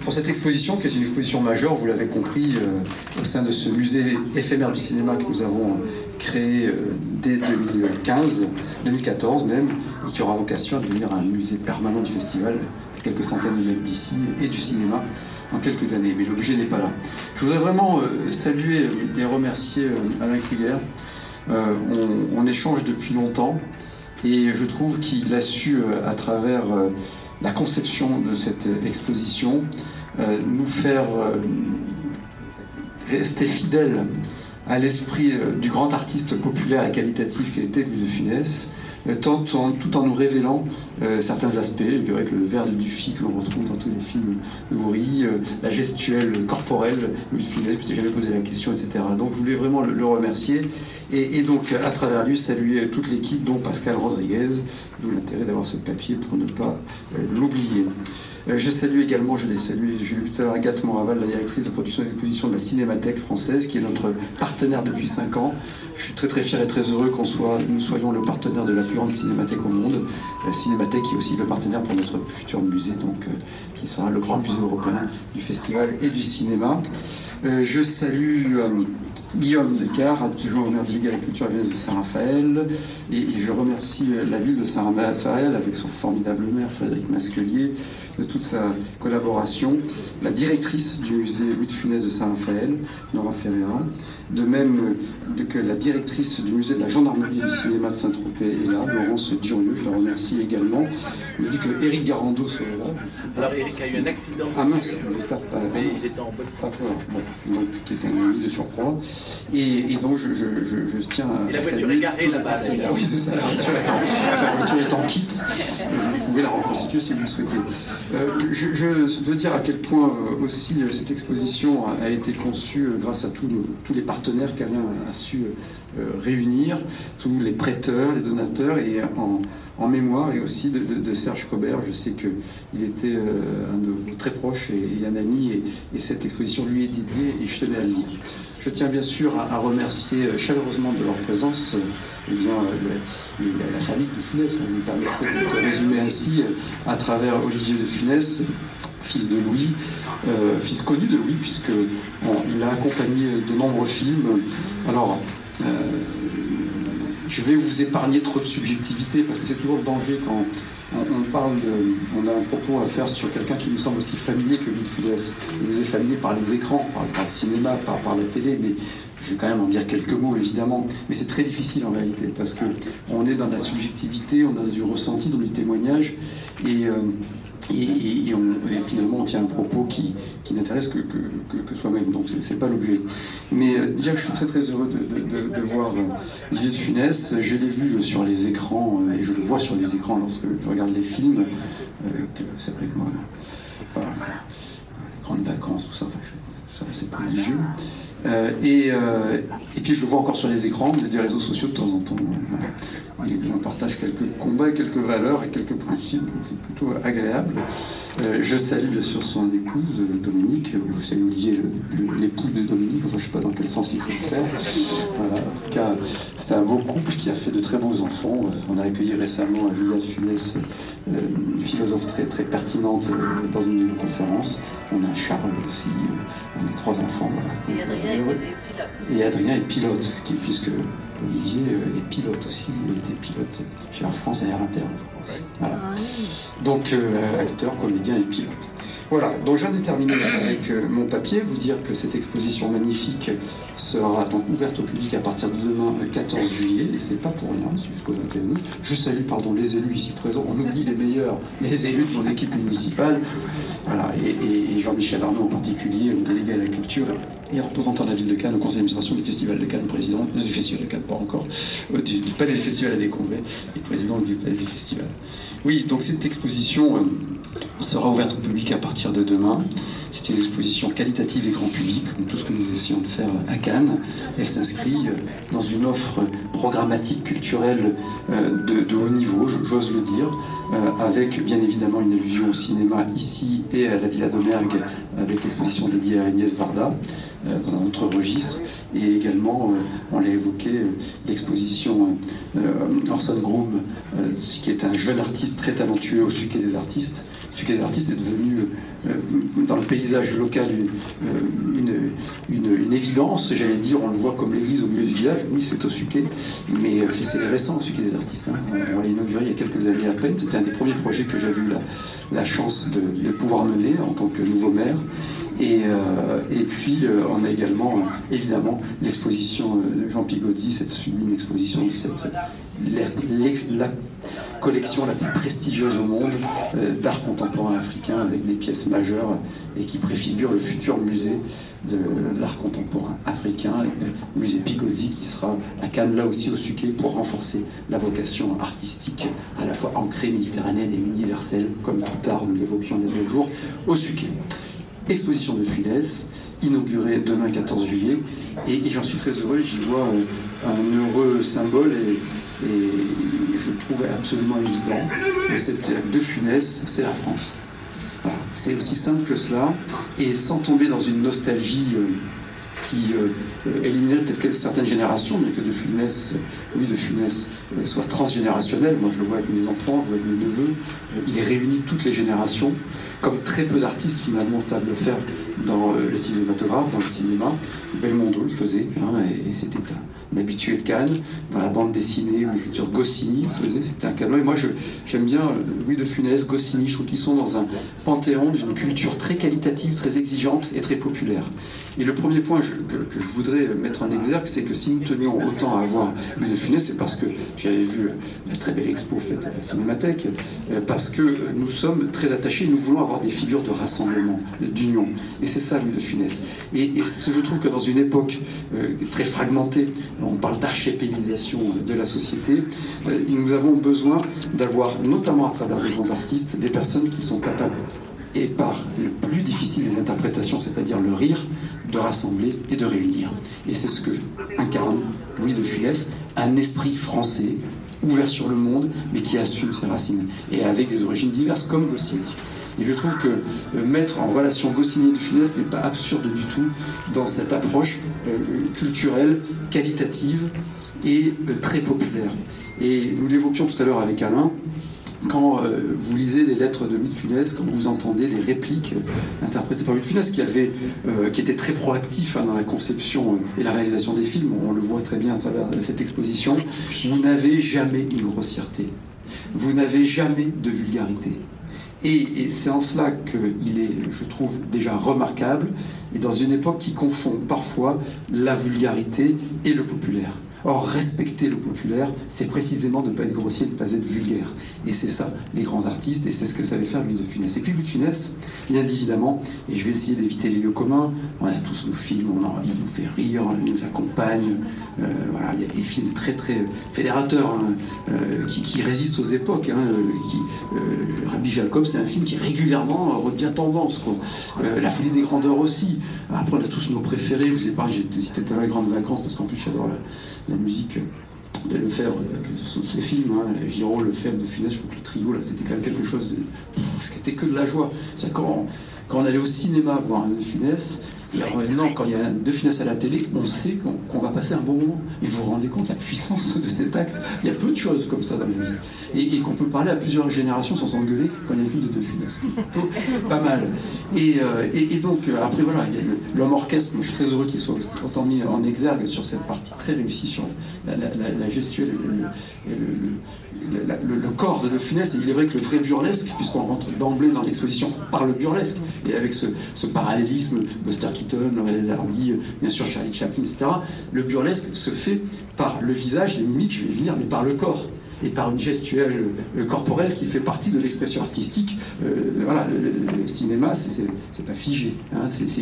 Pour cette exposition, qui est une exposition majeure, vous l'avez compris, au sein de ce musée éphémère du cinéma que nous avons créé dès 2014 même, et qui aura vocation à devenir un musée permanent du festival, à quelques centaines de mètres d'ici, et du cinéma dans quelques années. Mais l'objet n'est pas là. Je voudrais vraiment saluer et remercier Alain Krüger. On échange depuis longtemps, et je trouve qu'il a su, à travers la conception de cette exposition, nous faire rester fidèles à l'esprit du grand artiste populaire et qualitatif qui était Louis de Funès, tout en nous révélant certains aspects, avec le vers de Dufy que l'on retrouve dans tous les films de Goury, la gestuelle corporelle, Louis de Funès, je ne t'ai jamais posé la question, etc. Donc je voulais vraiment le remercier, et donc à travers lui saluer toute l'équipe, dont Pascal Rodriguez, d'où l'intérêt d'avoir ce papier pour ne pas l'oublier. Je salue également, je l'ai vu tout à l'heure, Agathe Moraval, la directrice de production d'exposition de la Cinémathèque française, qui est notre partenaire depuis 5 ans. Je suis très très fier et très heureux nous soyons le partenaire de la plus grande cinémathèque au monde. La Cinémathèque qui est aussi le partenaire pour notre futur musée, donc, qui sera le grand musée européen du festival et du cinéma. Je salue Guillaume Descartes, adjoint au maire délégué à la culture et à la jeunesse de Saint-Raphaël, et je remercie la ville de Saint-Raphaël avec son formidable maire Frédéric Masquelier de toute sa collaboration, la directrice du musée Louis de Funès de Saint-Raphaël, Nora Ferreira, de même que la directrice du musée de la gendarmerie et du cinéma de Saint-Tropez est là, Laurence Durieux, je la remercie également. On me dit que Éric Garando serait là. Alors Éric a eu un accident. Ah mince, j'espère pas. Mais il était en bonne santé. Bon, donc, qui était un ami de surcroît. Et donc je tiens à... Et la voiture est garée là-bas. Ah oui, c'est ça, la voiture est en kit. Vous pouvez la reconstituer si vous le souhaitez. Je veux dire à quel point aussi cette exposition a été conçue grâce à tous les partenaires qu'Alain a su réunir, tous les prêteurs, les donateurs, et en mémoire et aussi de Serge Cobert. Je sais qu'il était un de vos très proches et un ami, et cette exposition lui est dédiée, et je tenais à le dire. Je tiens bien sûr à remercier chaleureusement de leur présence la famille de Funès. On me permettrait de résumer ainsi à travers Olivier de Funès, fils de Louis, fils connu de Louis, puisqu'il a accompagné de nombreux films. Alors, je vais vous épargner trop de subjectivité, parce que c'est toujours le danger quand on a un propos à faire sur quelqu'un qui nous semble aussi familier que Louis de Funès. Il nous est familier par les écrans, par le cinéma, par la télé, mais je vais quand même en dire quelques mots, évidemment. Mais c'est très difficile en réalité, parce qu'on est dans la subjectivité, on a du ressenti, dans du témoignage, et finalement on tient un propos qui n'intéresse que soi-même, donc c'est pas l'objet. Mais déjà je suis très très heureux de voir Olivier de Funès. Je l'ai vu sur les écrans, et je le vois sur les écrans lorsque je regarde les films, c'est vrai que moi, enfin, les grandes vacances, tout ça, c'est prodigieux. Et puis je le vois encore sur les écrans des réseaux sociaux de temps en temps. Et on partage quelques combats, quelques valeurs et quelques principes, donc c'est plutôt agréable. Je salue bien sûr son épouse, Dominique. Je salue Olivier, l'époux de Dominique, enfin je ne sais pas dans quel sens il faut le faire. Voilà. En tout cas, c'est un beau couple qui a fait de très beaux enfants. On a accueilli récemment Julia de Funès, une philosophe très, très pertinente dans une conférence. On a Charles aussi, on a 3 enfants. Voilà. Et Adrien est pilote, puisque Olivier est pilote aussi, il était pilote chez Air France et Air Inter, je crois. Voilà. Donc acteur, comédien et pilote. Voilà, donc j'en ai terminé avec mon papier, vous dire que cette exposition magnifique sera donc ouverte au public à partir de demain, 14 juillet, et c'est pas pour rien, c'est jusqu'au 21 août. Je salue, les élus ici présents, on oublie les meilleurs, les élus de mon équipe municipale, voilà, et Jean-Michel Arnaud en particulier, délégué à la culture, et représentant de la ville de Cannes au conseil d'administration du Festival de Cannes, président du Festival de Cannes, pas encore, du Palais des Festivals à découvrir, et président du Palais des Festivals. Oui, donc cette exposition sera ouverte au public à partir de demain. C'est une exposition qualitative et grand public, comme tout ce que nous essayons de faire à Cannes. Elle s'inscrit dans une offre programmatique culturelle de haut niveau, j'ose le dire, avec bien évidemment une allusion au cinéma ici et à la Villa d'Aumergue, avec l'exposition dédiée à Agnès Varda, dans un autre registre, et également, on l'a évoqué, l'exposition Orson Groom, qui est un jeune artiste très talentueux au Suquet des artistes, Suquet des artistes est devenu, dans le paysage local, une évidence, j'allais dire, on le voit comme l'église au milieu du village, oui c'est au Suquet, mais c'est récent, Suquet des artistes, hein. On l'a inauguré il y a quelques années à peine, c'était un des premiers projets que j'avais eu la chance de pouvoir mener en tant que nouveau maire. Et puis on a également évidemment l'exposition de Jean Pigozzi, cette sublime exposition, la collection la plus prestigieuse au monde d'art contemporain africain, avec des pièces majeures et qui préfigure le futur musée de l'art contemporain africain, le musée Pigozzi qui sera à Cannes, là aussi au Suquet, pour renforcer la vocation artistique à la fois ancrée méditerranéenne et universelle, comme tout art, nous l'évoquions il y a 2 jours, au Suquet. Exposition de Funès, inaugurée demain 14 juillet, et j'en suis très heureux, j'y vois un heureux symbole, et je le trouve absolument évident, de Funès, c'est la France. Voilà. C'est aussi simple que cela, et sans tomber dans une nostalgie qui éliminerait peut-être certaines générations, mais que Louis de Funès soit transgénérationnel. Moi je le vois avec mes enfants, je le vois avec mes neveux, il réunit toutes les générations, comme très peu d'artistes finalement savent le faire dans le cinématographe, dans le cinéma. Belmondo le faisait, hein, et c'était un habitué de Cannes. Dans la bande dessinée ou l'écriture, Goscinny le faisait, c'était un canon. Et moi j'aime bien Louis de Funès, Goscinny, je trouve qu'ils sont dans un panthéon d'une culture très qualitative, très exigeante et très populaire. Et le premier point que je voudrais mettre en exergue, c'est que si nous tenions autant à avoir Louis de Funès, c'est parce que j'avais vu la très belle expo faite à la Cinémathèque, parce que nous sommes très attachés, nous voulons avoir des figures de rassemblement, d'union. Et c'est ça Louis de Funès. Et je trouve que dans une époque très fragmentée, on parle d'archipélisation de la société, nous avons besoin d'avoir, notamment à travers des grands artistes, des personnes qui sont capables, et par le plus difficile des interprétations, c'est-à-dire le rire, de rassembler et de réunir. Et c'est ce que incarne Louis de Funès, un esprit français, ouvert sur le monde, mais qui assume ses racines, et avec des origines diverses, comme Goscinny. Et je trouve que mettre en relation Goscinny et de Funès n'est pas absurde du tout dans cette approche culturelle, qualitative et très populaire. Et nous l'évoquions tout à l'heure avec Alain, quand vous lisez les lettres de Louis de Funès, quand vous entendez des répliques interprétées par Louis de Funès, qui était très proactif dans la conception et la réalisation des films, on le voit très bien à travers cette exposition, vous n'avez jamais une grossièreté, vous n'avez jamais de vulgarité. Et c'est en cela qu'il est, je trouve, déjà remarquable, et dans une époque qui confond parfois la vulgarité et le populaire. Or, respecter le populaire, c'est précisément de ne pas être grossier, de ne pas être vulgaire. Et c'est ça, les grands artistes, et c'est ce que savait faire Louis de Funès. Et puis Louis de Funès, bien évidemment, et je vais essayer d'éviter les lieux communs, on a tous nos films, il nous fait rire, il nous accompagne, voilà, il y a des films très très fédérateurs, hein, qui résistent aux époques. Rabbi Jacob, c'est un film qui régulièrement revient tendance, quoi. La folie des grandeurs aussi. Après, on a tous nos préférés, je vous ai parlé, j'ai cité tout à l'heure Les Grandes Vacances, parce qu'en plus j'adore la musique de Lefebvre, ces films, hein, Giraud, Lefebvre, de Funès, je trouve que le trio, là, c'était quand même quelque chose de... C'était que de la joie. C'est quand on allait au cinéma voir un de Funès, et maintenant, quand il y a un de Funès à la télé, on sait qu'on va passer un bon moment. Et vous vous rendez compte de la puissance de cet acte. Il y a peu de choses comme ça dans la vie. Et qu'on peut parler à plusieurs générations sans s'engueuler quand il y a un film de Funès. Donc, pas mal. Et donc, après, voilà, il y a l'homme orchestre. Moi, je suis très heureux qu'il soit autant mis en exergue sur cette partie très réussie sur la gestuelle, le corps de Funès. Et il est vrai que le vrai burlesque, puisqu'on rentre d'emblée dans l'exposition par le burlesque, et avec ce parallélisme, Buster Keaton, Laurel Hardy, bien sûr Charlie Chaplin, etc. Le burlesque se fait par le visage, les mimiques, je vais venir, mais par le corps. Et par une gestuelle corporelle qui fait partie de l'expression artistique. Voilà, le cinéma, c'est pas figé. Hein, c'est